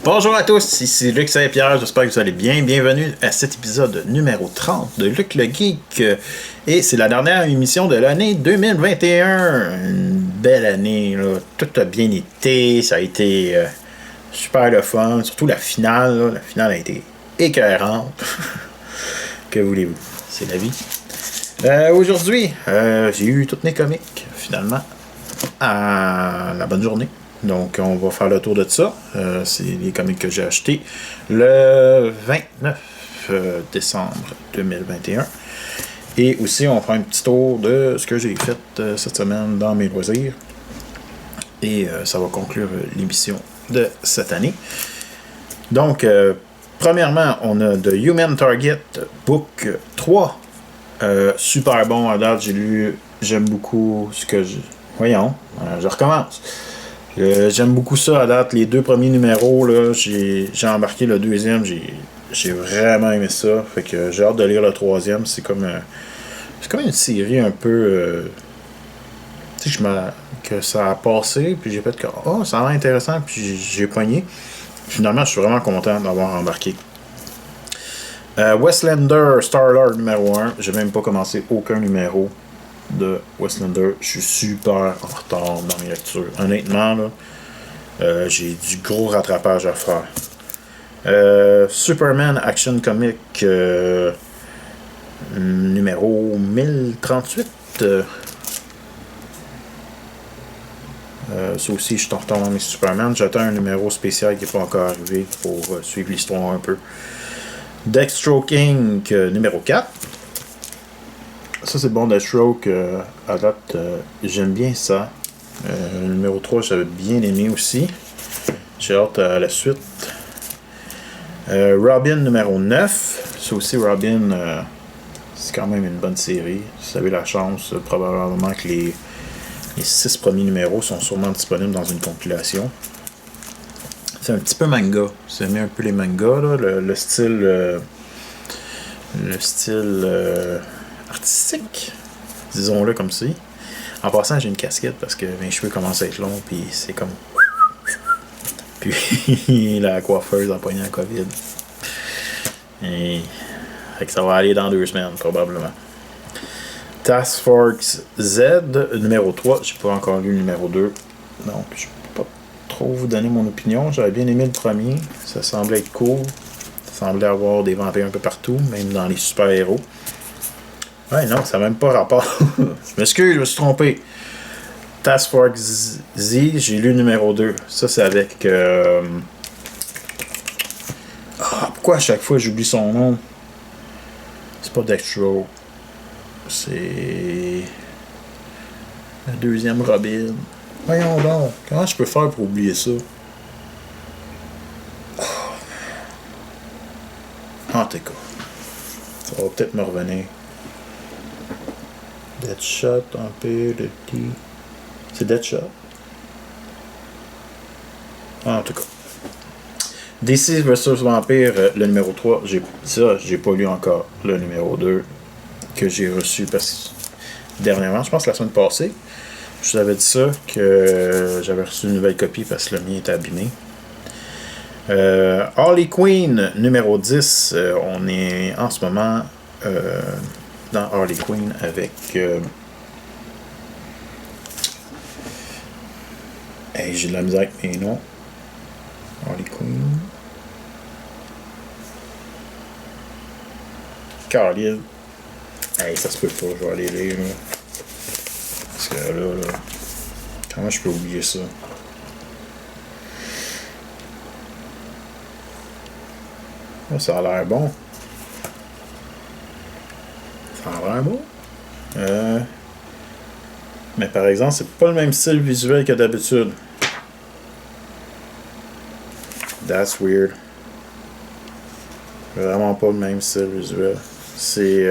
Bonjour à tous, ici Luc Saint-Pierre, j'espère que vous allez bien. Bienvenue à cet épisode numéro 30 de Luc le Geek. Et c'est la dernière émission de l'année 2021. Une belle année, là. Tout a bien été, ça a été super le fun, surtout la finale. Là. La finale a été écœurante. Que voulez-vous, c'est la vie. Aujourd'hui, j'ai eu toutes mes comics, finalement, à la bonne journée. Donc, on va faire le tour de ça. C'est les comics que j'ai achetés le 29 décembre 2021. Et aussi, on va faire un petit tour de ce que j'ai fait cette semaine dans mes loisirs. Et ça va conclure l'émission de cette année. Donc, premièrement, on a The Human Target Book 3. Super bon à date, j'ai lu. J'aime beaucoup ce que je... Voyons, je recommence. J'aime beaucoup ça à date. Les deux premiers numéros, là, j'ai embarqué le deuxième. J'ai vraiment aimé ça. Fait que j'ai hâte de lire le troisième. C'est comme une série un peu... tu sais, que ça a passé. Puis j'ai fait que ça a l'air intéressant. Puis j'ai pogné. Finalement, je suis vraiment content d'avoir embarqué. Westlander Star-Lord numéro 1. J'ai même pas commencé aucun numéro de Westlander. Je suis super en retard dans mes lectures. Honnêtement, là, j'ai du gros rattrapage à faire. Superman Action Comic numéro 1038. Ça aussi, je suis en retard dans mes Superman. J'attends un numéro spécial qui n'est pas encore arrivé pour suivre l'histoire un peu. Deathstroke numéro 4. Ça, c'est bon, Deathstroke. À date, j'aime bien ça. Le numéro 3, j'avais bien aimé aussi. J'ai hâte à la suite. Robin numéro 9. Ça aussi, Robin, c'est quand même une bonne série. Si vous avez la chance, probablement que les 6 premiers numéros sont sûrement disponibles dans une compilation. C'est un petit peu manga. Vous aimez un peu les mangas, là, le style... artistique, disons-le comme ça. En passant, j'ai une casquette parce que mes cheveux commencent à être longs, puis c'est comme... Puis la coiffeuse a pogné la COVID. Et... Fait que ça va aller dans 2 semaines, probablement. Task Force Z, numéro 3. J'ai pas encore lu le numéro 2. Donc, je peux pas trop vous donner mon opinion. J'avais bien aimé le premier. Ça semblait être cool. Ça semblait avoir des vampires un peu partout, même dans les super-héros. Ouais, non, ça n'a même pas rapport. Je m'excuse, je me suis trompé. Task Force Z, j'ai lu le numéro 2. Ça, c'est avec... pourquoi à chaque fois j'oublie son nom? C'est pas Dextro. C'est... la deuxième Robin. Voyons donc. Comment je peux faire pour oublier ça? En tout cas. Ça va peut-être me revenir. Deadshot, Empire, le T. C'est Deadshot? En tout cas. DC vs Vampire, le numéro 3, j'ai pas lu encore. Le numéro 2, que j'ai reçu dernièrement, je pense la semaine passée. Je vous avais dit ça, que j'avais reçu une nouvelle copie parce que le mien était abîmé. Harley Quinn, numéro 10, on est en ce moment dans Harley Quinn avec j'ai de la misère avec mes noms. Harley Quinn, Carlyle. Ça se peut pas, je vais aller lire là. Parce que là, comment je peux oublier ça? Oh, ça a l'air bon. Ça a l'air bon. Mais par exemple, c'est pas le même style visuel que d'habitude. That's weird. Vraiment pas le même style visuel. C'est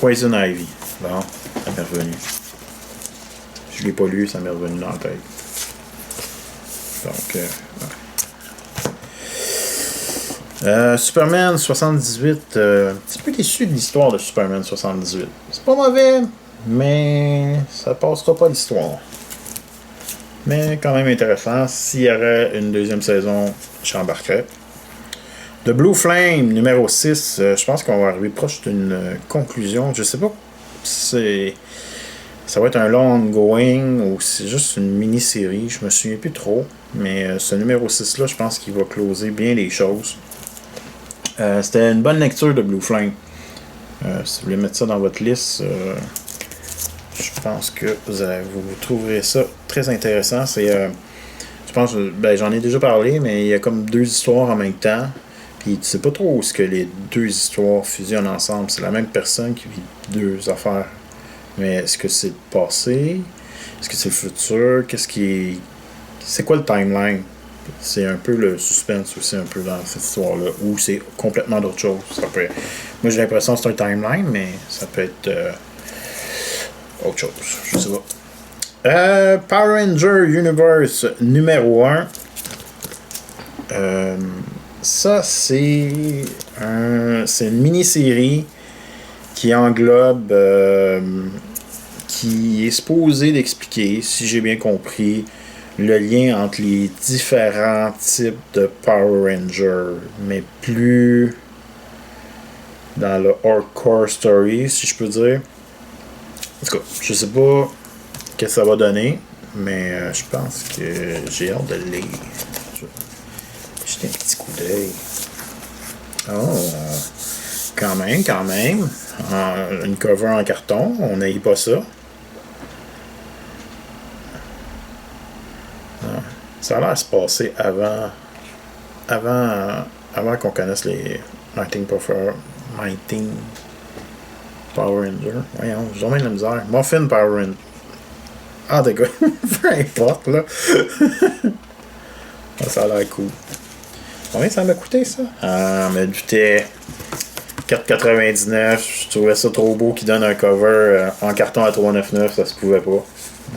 Poison Ivy. Bon, ça m'est revenu. Je l'ai pas lu, ça m'est revenu dans la tête. Donc, Superman 78, un petit peu déçu de l'histoire de Superman 78. C'est pas mauvais, mais ça passera pas l'histoire. Mais quand même intéressant. S'il y aurait une deuxième saison, j'embarquerais. The Blue Flame, numéro 6. Je pense qu'on va arriver proche d'une conclusion. Je sais pas si ça va être un long going ou c'est juste une mini-série. Je me souviens plus trop. Mais ce numéro 6-là, je pense qu'il va closer bien les choses. C'était une bonne lecture de Blue Flame. Si vous voulez mettre ça dans votre liste, je pense que vous trouverez ça très intéressant. Je pense, j'en ai déjà parlé, mais il y a comme deux histoires en même temps. Puis tu sais pas trop où ce que les deux histoires fusionnent ensemble. C'est la même personne qui vit deux affaires. Mais est-ce que c'est le passé? Est-ce que c'est le futur? C'est quoi le timeline? C'est un peu le suspense aussi un peu dans cette histoire-là. Ou c'est complètement d'autre chose. Moi j'ai l'impression que c'est un timeline, mais ça peut être autre chose. Je sais pas. Power Ranger Universe numéro 1. Ça, c'est une mini-série qui englobe, qui est supposée d'expliquer, si j'ai bien compris, le lien entre les différents types de Power Rangers, mais plus dans le hardcore story, si je peux dire. En tout cas, je sais pas ce que ça va donner, mais je pense que j'ai hâte de le lire. Jeter un petit coup d'œil. Oh, quand même. Une cover en carton, on n'aille pas ça. Ça a l'air de se passer avant qu'on connaisse les Mighty Power Ranger. Voyons, j'ai jamais de la misère. Morphin Power Ranger. Ah, d'accord. Peu importe, là. Ça a l'air cool. Combien ça m'a coûté, ça? Ah, mais coûtait 4,99. Je trouvais ça trop beau qu'il donne un cover en carton à 3,99. Ça se pouvait pas.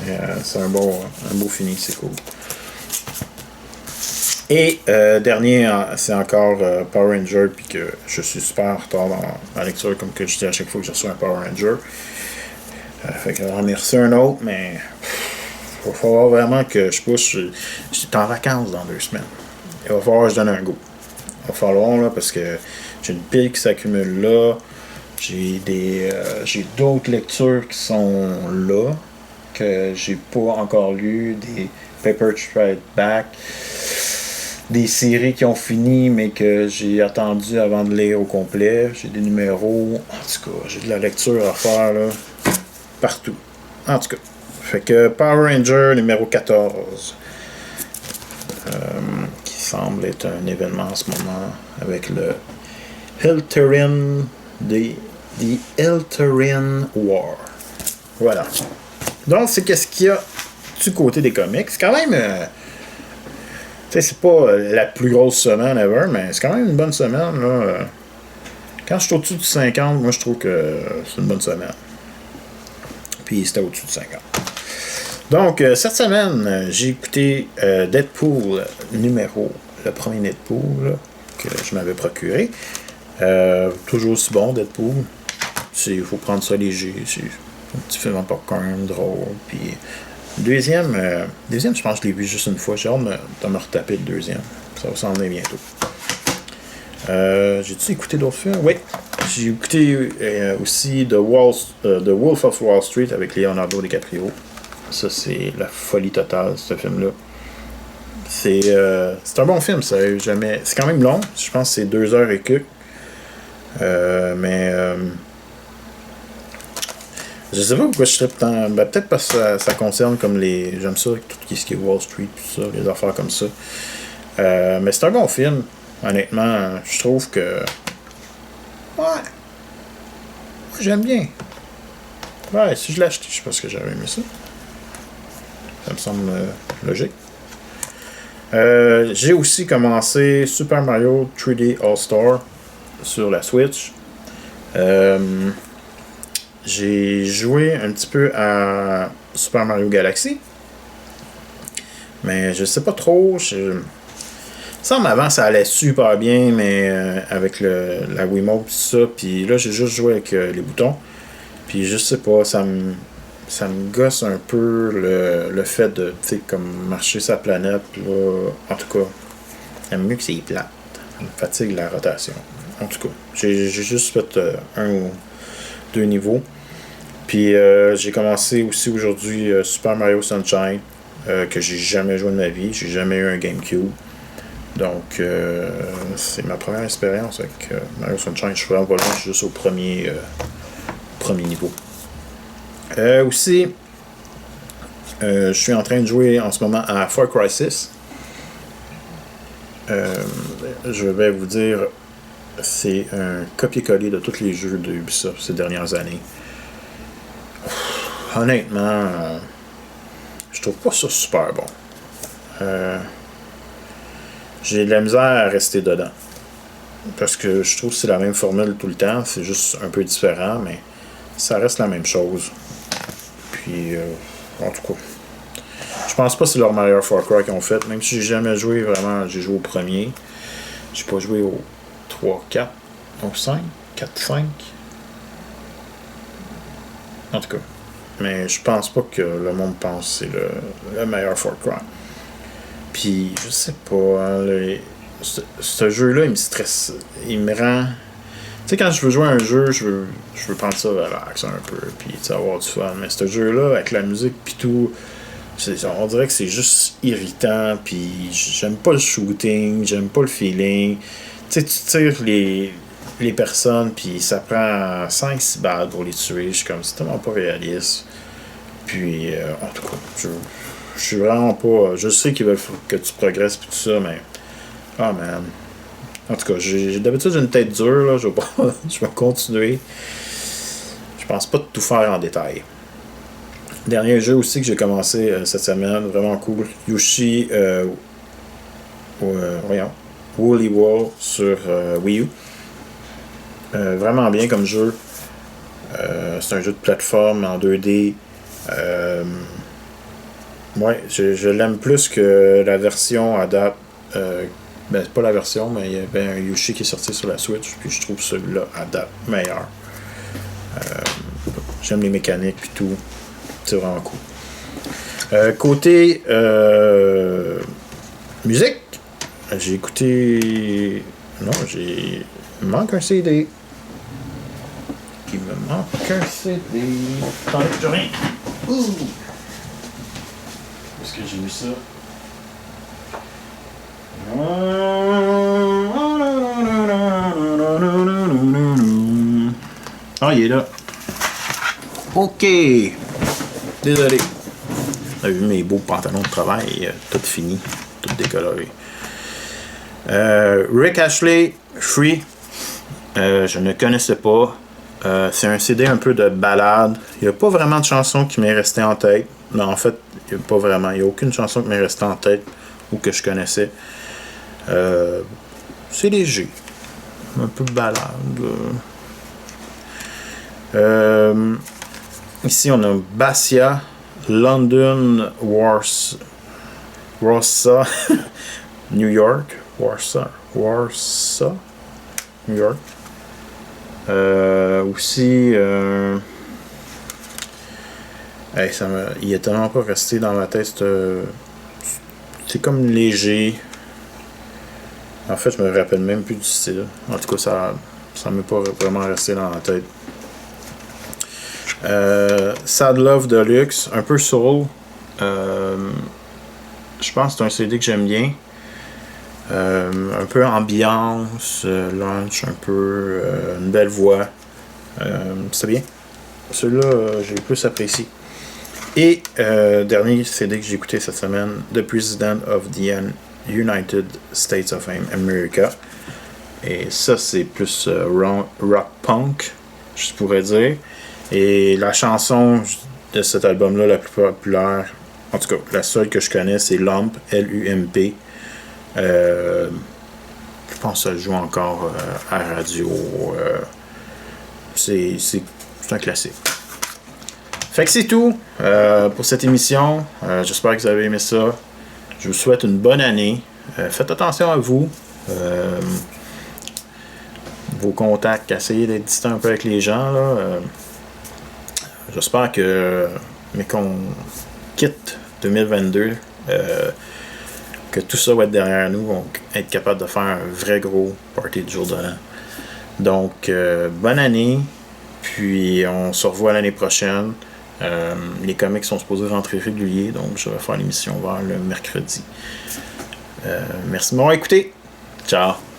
Mais c'est un beau fini, c'est cool. Et dernier, c'est encore Power Ranger, puis que je suis super en retard dans la lecture, comme que je dis à chaque fois que je reçois un Power Ranger. Fait que j'en ai reçu un autre, mais il va falloir vraiment que je pousse. J'étais en vacances dans 2 semaines. Il va falloir que je donne un go. Il va falloir, là, parce que j'ai une pile qui s'accumule là. J'ai d'autres lectures qui sont là, que j'ai pas encore lues. Des Paper Stride Back. Des séries qui ont fini, mais que j'ai attendu avant de lire au complet. J'ai des numéros. En tout cas, j'ai de la lecture à faire, là. Partout. En tout cas. Fait que Power Ranger numéro 14. Qui semble être un événement en ce moment avec le Eltarin The Eltarin War. Voilà. Donc, c'est qu'est-ce qu'il y a du côté des comics. C'est quand même... tu sais, c'est pas la plus grosse semaine ever, mais c'est quand même une bonne semaine, là. Quand je suis au-dessus du 50, moi, je trouve que c'est une bonne semaine. Puis, c'était au-dessus de 50. Donc, cette semaine, j'ai écouté Deadpool le premier Deadpool là, que je m'avais procuré. Toujours aussi bon, Deadpool. Il faut prendre ça léger. C'est un petit film en popcorn, drôle. Puis, deuxième, je pense que je l'ai vu juste une fois. J'ai hâte de me retaper le deuxième. Ça va s'en venir bientôt. J'ai-tu écouté d'autres films? Oui. J'ai écouté aussi The Wolf of Wall Street avec Leonardo DiCaprio. Ça, c'est la folie totale, ce film-là. C'est un bon film, ça. C'est quand même long. Je pense que c'est 2 heures et quelques. Mais je sais pas pourquoi je serais tant. Peut-être parce que ça concerne comme les. J'aime ça, tout ce qui est Wall Street, tout ça, les affaires comme ça. Mais c'est un bon film. Honnêtement, je trouve que. Ouais. J'aime bien. Ouais, si je l'ai acheté, je sais pas ce que j'avais aimé ça. Ça me semble logique. J'ai aussi commencé Super Mario 3D All-Star sur la Switch. J'ai joué un petit peu à Super Mario Galaxy. Mais je sais pas trop. Ça avant ça allait super bien, mais avec la Wiimote et tout ça. Puis là j'ai juste joué avec les boutons. Puis je sais pas, ça ça me gosse un peu le fait de, tu sais, comme marcher sa planète, là. En tout cas, j'aime mieux que c'est plate. Ça me fatigue la rotation. En tout cas, j'ai juste fait un ou deux niveaux. Puis j'ai commencé aussi aujourd'hui Super Mario Sunshine, que j'ai jamais joué de ma vie. J'ai jamais eu un GameCube. Donc, c'est ma première expérience avec Mario Sunshine. Je suis vraiment pas loin, je suis juste au premier niveau. Aussi, je suis en train de jouer en ce moment à Far Cry 6. Je vais vous dire, c'est un copier-coller de tous les jeux de Ubisoft ces dernières années. Honnêtement, je trouve pas ça super bon. J'ai de la misère à rester dedans. Parce que je trouve que c'est la même formule tout le temps. C'est juste un peu différent, mais ça reste la même chose. Puis, en tout cas, je pense pas que c'est leur meilleur Far Cry qu'ils ont fait. Même si j'ai jamais joué vraiment, j'ai joué au premier. J'ai pas joué au 3, 4, au 5, 4, 5. En tout cas. Mais je pense pas que le monde pense que c'est le meilleur Far Cry. Puis, je sais pas, hein, ce jeu-là, il me stresse. Il me rend... Tu sais, quand je veux jouer à un jeu, je veux prendre ça relax un peu, puis avoir du fun. Mais ce jeu-là, avec la musique puis tout, on dirait que c'est juste irritant, puis j'aime pas le shooting, j'aime pas le feeling. Tu sais, tu tires les personnes, puis ça prend 5-6 balles pour les tuer. Je suis comme, c'est tellement pas réaliste. Puis, en tout cas, je suis vraiment pas... Je sais qu'ils veulent que tu progresses pis tout ça, mais... Ah, man. En tout cas, j'ai d'habitude une tête dure, là. Je vais continuer. Je pense pas de tout faire en détail. Dernier jeu aussi que j'ai commencé cette semaine, vraiment cool. Yoshi... Woolly World sur Wii U. Vraiment bien comme jeu. C'est un jeu de plateforme en 2D. Ouais, je l'aime plus que la version à date. Ben, pas la version, mais il y avait un Yoshi qui est sorti sur la Switch, puis je trouve celui-là à date meilleur. J'aime les mécaniques puis tout. C'est vraiment cool. Côté musique, j'ai écouté. Non, il me manque un CD. Il me manque un CD. Attendez, je reviens. Ouh! Où est-ce que j'ai vu ça? Ah, il est là. Ok. Désolé. On a vu mes beaux pantalons de travail, tout fini, tout décoloré. Rick Astley, Free. Je ne connaissais pas. C'est un CD un peu de ballade. Il n'y a pas vraiment de chanson qui m'est restée en tête. Non, en fait, il n'y a pas vraiment. Il n'y a aucune chanson qui m'est restée en tête ou que je connaissais. C'est léger. Un peu balade. Ici, on a Bassia, London, Warsaw, New York. Warsaw, New York. Aussi, il est tellement pas resté dans ma tête. C'est comme léger. En fait, je me rappelle même plus du style. En tout cas, ça m'est pas vraiment resté dans la tête. Sad Love Deluxe, un peu soul. Je pense que c'est un CD que j'aime bien. Un peu ambiance, lunch, un peu une belle voix. C'est bien. Celui-là, j'ai plus apprécié. Et dernier CD que j'ai écouté cette semaine, The President of the United States of America. Et ça, c'est plus rock punk, je pourrais dire. Et la chanson de cet album-là, la plus populaire, en tout cas, la seule que je connais, c'est Lump, L-U-M-P. Je pense que ça joue encore à la radio. C'est un classique. Fait que c'est tout pour cette émission. J'espère que vous avez aimé ça. Je vous souhaite une bonne année. Faites attention à vous. Vos contacts, essayez d'être distant un peu avec les gens. Là. J'espère que mais qu'on quitte 2022, que tout ça va être derrière nous, on va être capable de faire un vrai gros party du jour de l'an. Donc, bonne année, puis on se revoit l'année prochaine. Les comics sont supposés rentrer réguliers, donc je vais faire l'émission vers le mercredi. Merci de m'avoir écouté. Ciao!